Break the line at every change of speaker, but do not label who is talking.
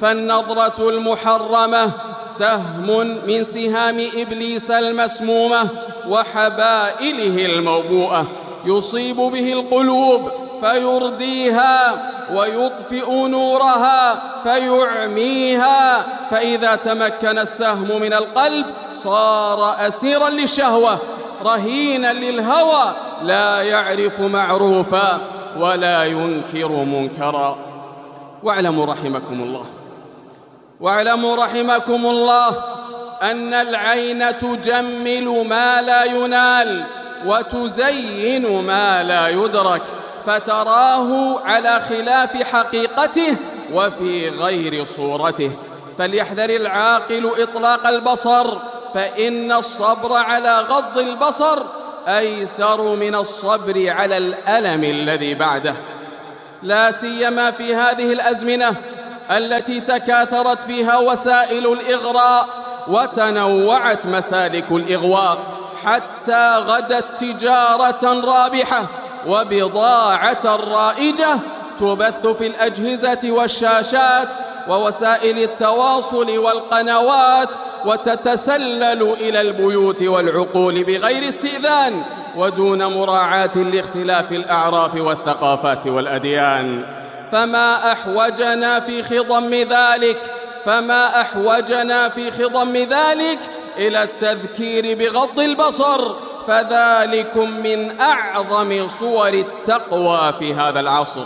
فالنظرة المحرمة سهم من سهام إبليس المسمومة وحبائله الموبوءة، يصيب به القلوب فيرديها ويطفئ نورها فيعميها، فإذا تمكن السهم من القلب صار أسيرا للشهوة رهينا للهوى، لا يعرف معروفا ولا ينكر منكرا. واعلموا رحمكم الله أن العين تجمل ما لا ينال وتزين ما لا يدرك، فتراه على خلاف حقيقته وفي غير صورته. فليحذر العاقل إطلاق البصر، فإن الصبر على غض البصر أيسر من الصبر على الألم الذي بعده، لا سيما في هذه الأزمنة التي تكاثرت فيها وسائل الإغراء وتنوعت مسالك الإغواء، حتى غدت تجارة رابحة وبضاعة رائجة تبث في الأجهزة والشاشات ووسائل التواصل والقنوات، وتتسلل إلى البيوت والعقول بغير استئذان ودون مراعاة لاختلاف الأعراف والثقافات والأديان. فما أحوجنا في خضم ذلك إلى التذكير بغض البصر، فذلكم من أعظم صور التقوى في هذا العصر.